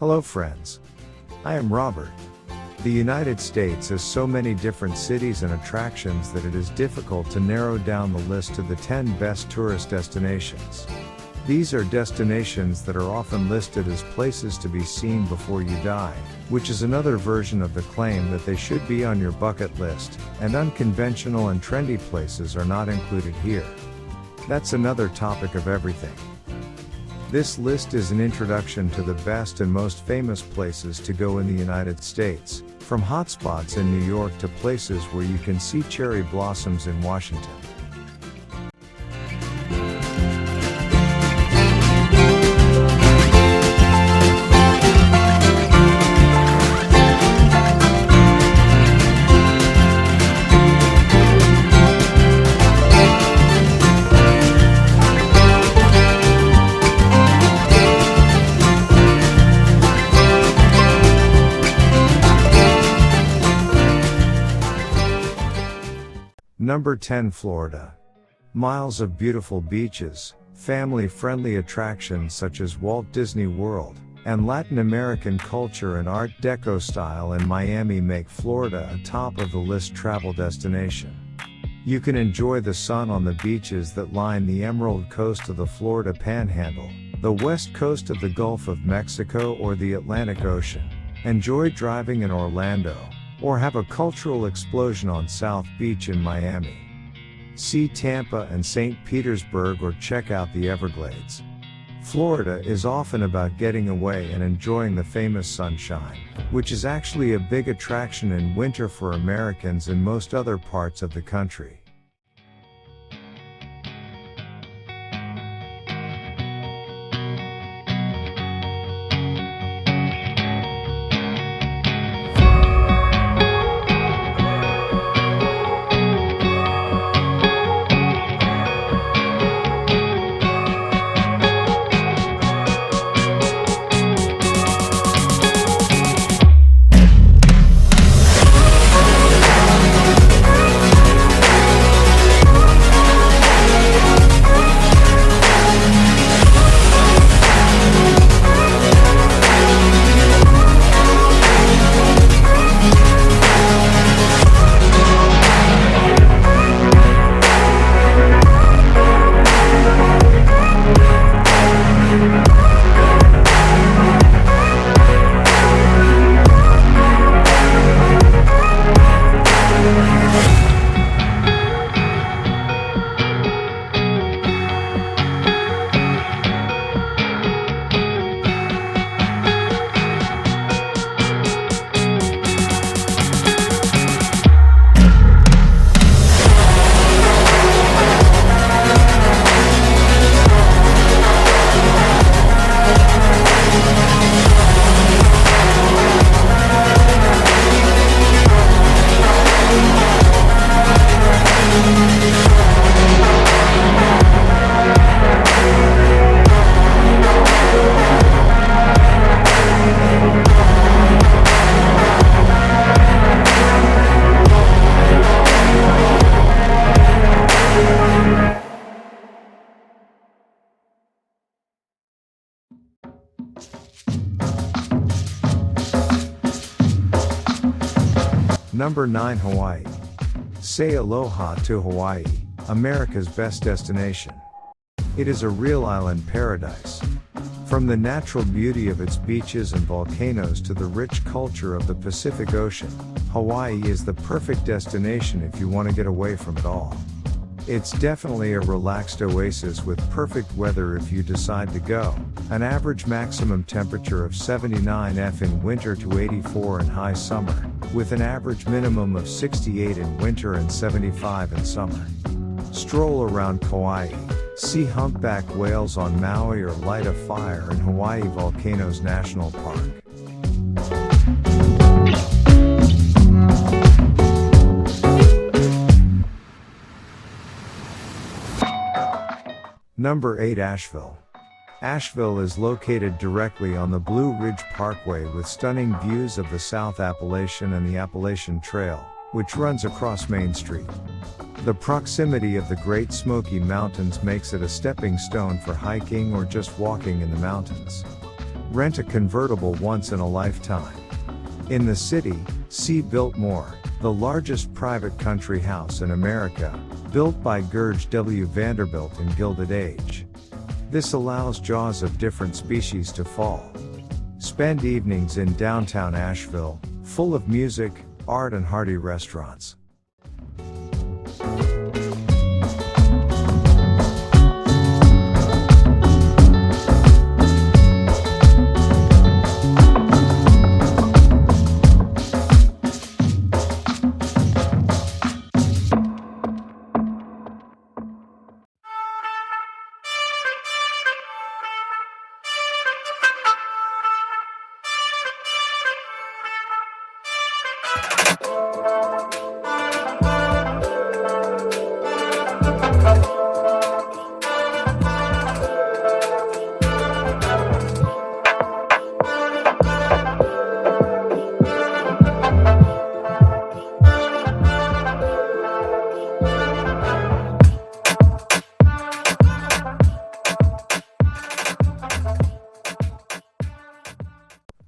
Hello friends. I am Robert. The United States has so many different cities and attractions that it is difficult to narrow down the list to the 10 best tourist destinations. These are destinations that are often listed as places to be seen before you die, which is another version of the claim that they should be on your bucket list, and unconventional and trendy places are not included here. That's another topic of everything. This list is an introduction to the best and most famous places to go in the United States, from hotspots in New York to places where you can see cherry blossoms in Washington. Number 10, Florida. Miles of beautiful beaches, family-friendly attractions such as Walt Disney World, and Latin American culture and Art Deco style in Miami make Florida a top-of-the-list travel destination. You can enjoy the sun on the beaches that line the Emerald Coast of the Florida Panhandle, the west coast of the Gulf of Mexico or the Atlantic Ocean. Enjoy driving in Orlando, or have a cultural explosion on South Beach in Miami. See Tampa and St. Petersburg or check out the Everglades. Florida is often about getting away and enjoying the famous sunshine, which is actually a big attraction in winter for Americans in most other parts of the country. Number 9, Hawaii. Say aloha to Hawaii, America's best destination. It is a real island paradise. From the natural beauty of its beaches and volcanoes to the rich culture of the Pacific Ocean, Hawaii is the perfect destination if you want to get away from it all. It's definitely a relaxed oasis with perfect weather if you decide to go. An average maximum temperature of 79 F in winter to 84 in high summer, with an average minimum of 68 in winter and 75 in summer. Stroll around Kauai, see humpback whales on Maui or light a fire in Hawaii Volcanoes National Park. Number 8, Asheville. Asheville is located directly on the Blue Ridge Parkway with stunning views of the South Appalachian and the Appalachian Trail, which runs across Main Street. The proximity of the Great Smoky Mountains makes it a stepping stone for hiking or just walking in the mountains. Rent a convertible once in a lifetime. In the city, see Biltmore, the largest private country house in America, built by Gurge W. Vanderbilt in Gilded Age. This allows jaws of different species to fall. Spend evenings in downtown Asheville, full of music, art and hearty restaurants.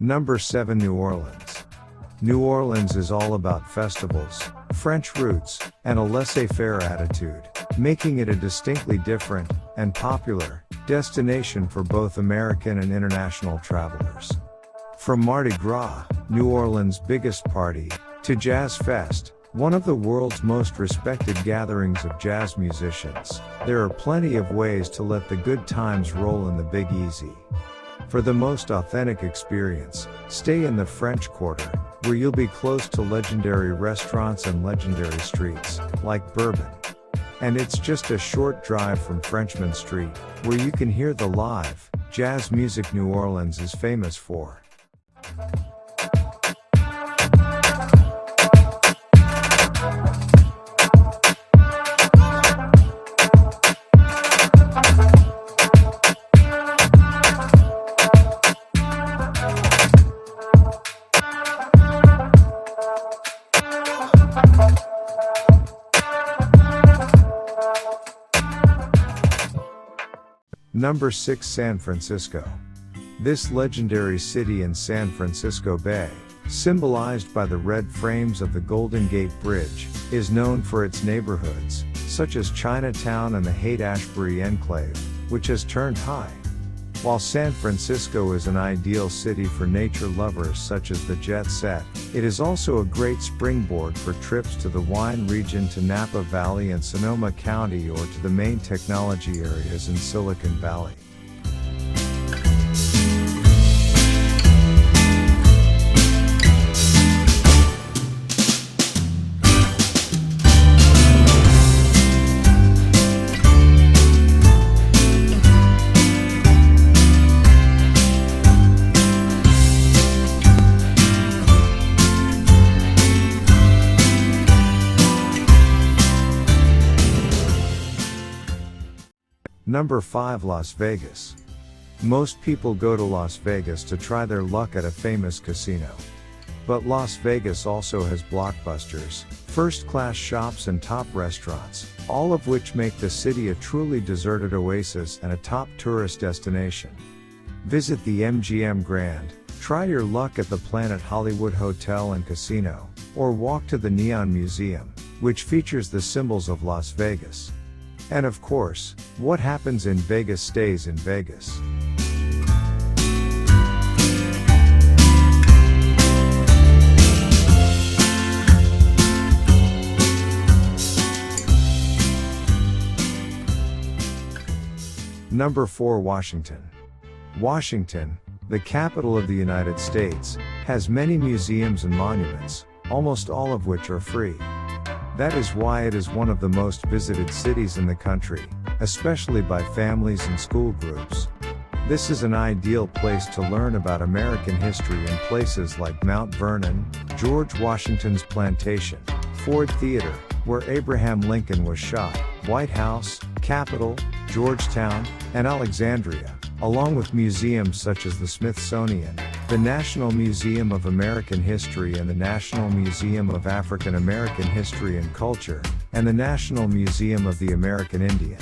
Number 7. New Orleans. New Orleans is all about festivals, French roots, and a laissez-faire attitude, making it a distinctly different, and popular, destination for both American and international travelers. From Mardi Gras, New Orleans' biggest party, to Jazz Fest, one of the world's most respected gatherings of jazz musicians, there are plenty of ways to let the good times roll in the Big Easy. For the most authentic experience, stay in the French Quarter, where you'll be close to legendary restaurants and legendary streets, like Bourbon. And it's just a short drive from Frenchmen Street, where you can hear the live, jazz music New Orleans is famous for. Number 6. San Francisco. This legendary city in San Francisco Bay, symbolized by the red frames of the Golden Gate Bridge, is known for its neighborhoods, such as Chinatown and the Haight-Ashbury Enclave, which has turned high. While San Francisco is an ideal city for nature lovers such as the Jet Set, it is also a great springboard for trips to the wine region, to Napa Valley and Sonoma County, or to the main technology areas in Silicon Valley. Number 5. Las Vegas. Most people go to Las Vegas to try their luck at a famous casino. But Las Vegas also has blockbusters, first-class shops and top restaurants, all of which make the city a truly deserted oasis and a top tourist destination. Visit the MGM Grand, try your luck at the Planet Hollywood Hotel and Casino, or walk to the Neon Museum, which features the symbols of Las Vegas. And of course, what happens in Vegas stays in Vegas. Number 4. Washington. Washington, the capital of the United States, has many museums and monuments, almost all of which are free. That is why it is one of the most visited cities in the country, especially by families and school groups. This is an ideal place to learn about American history in places like Mount Vernon, George Washington's plantation, Ford Theater, where Abraham Lincoln was shot, White House, Capitol, Georgetown, and Alexandria, along with museums such as the Smithsonian, the National Museum of American History and the National Museum of African American History and Culture, and the National Museum of the American Indian.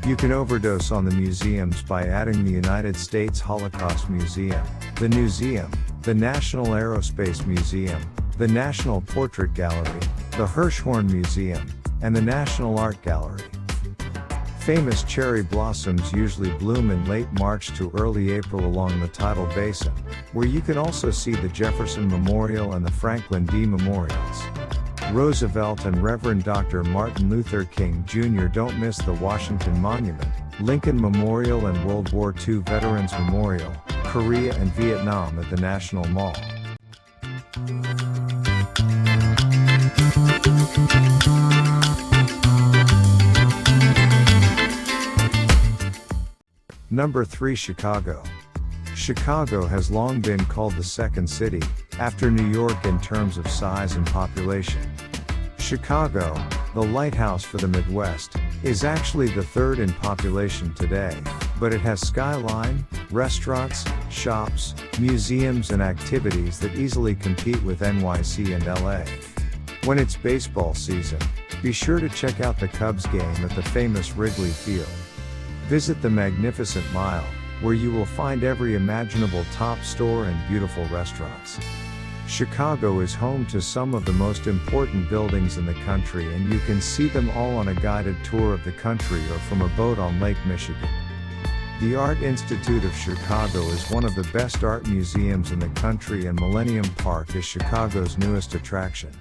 You can overdose on the museums by adding the United States Holocaust Museum, the Newseum, the National Aerospace Museum, the National Portrait Gallery, the Hirshhorn Museum, and the National Art Gallery. Famous cherry blossoms usually bloom in late March to early April along the tidal basin, where you can also see the Jefferson Memorial and the Franklin D. Memorials. Roosevelt and Reverend Dr. Martin Luther King Jr. Don't miss the Washington Monument, Lincoln Memorial and World War II Veterans Memorial, Korea and Vietnam at the National Mall. Number 3. Chicago. Chicago has long been called the second city, after New York in terms of size and population. Chicago, the lighthouse for the Midwest, is actually the third in population today, but it has skyline, restaurants, shops, museums and activities that easily compete with NYC and LA. When it's baseball season, be sure to check out the Cubs game at the famous Wrigley Field. Visit the Magnificent Mile, where you will find every imaginable top store and beautiful restaurants. Chicago is home to some of the most important buildings in the country, and you can see them all on a guided tour of the country or from a boat on Lake Michigan. The Art Institute of Chicago is one of the best art museums in the country, and Millennium Park is Chicago's newest attraction.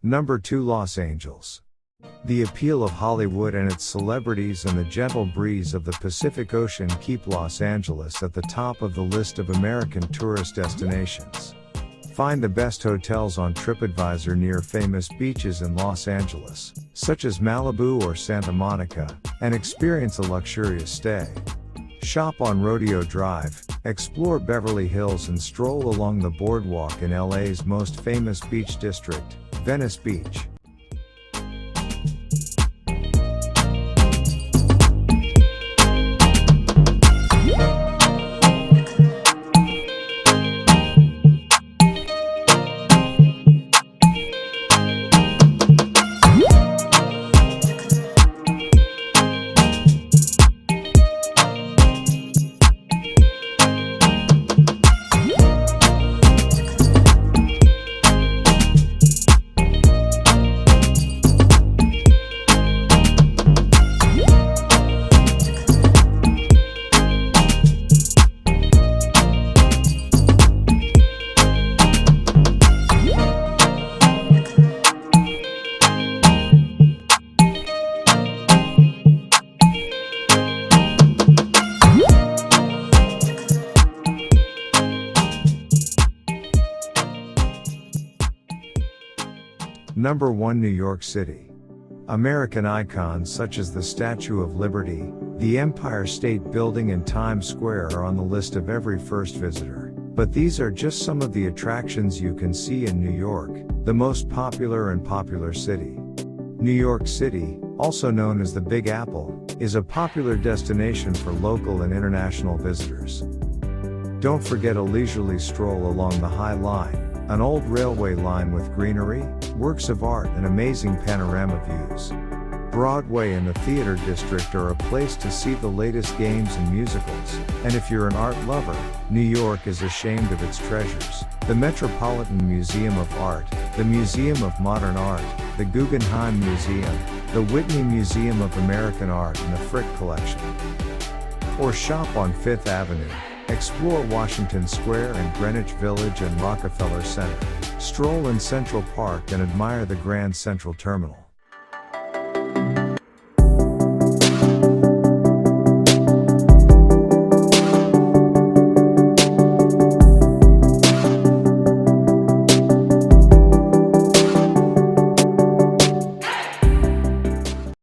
Number 2. Los Angeles. The appeal of Hollywood and its celebrities and the gentle breeze of the Pacific Ocean keep Los Angeles at the top of the list of American tourist destinations. Find the best hotels on TripAdvisor near famous beaches in Los Angeles, such as Malibu or Santa Monica, and experience a luxurious stay. Shop on Rodeo Drive, explore Beverly Hills and stroll along the boardwalk in LA's most famous beach district, Venice Beach. Number 1. New York City. American icons such as the Statue of Liberty, the Empire State Building and Times Square are on the list of every first visitor. But these are just some of the attractions you can see in New York, the most popular and popular city. New York City, also known as the Big Apple, is a popular destination for local and international visitors. Don't forget a leisurely stroll along the High Line, an old railway line with greenery, works of art and amazing panorama views. Broadway and the theater district are a place to see the latest games and musicals, and if you're an art lover, New York is ashamed of its treasures. The Metropolitan Museum of Art, the Museum of Modern Art, the Guggenheim Museum, the Whitney Museum of American Art and the Frick Collection. Or shop on Fifth Avenue. Explore Washington Square and Greenwich Village and Rockefeller Center. Stroll in Central Park and admire the Grand Central Terminal.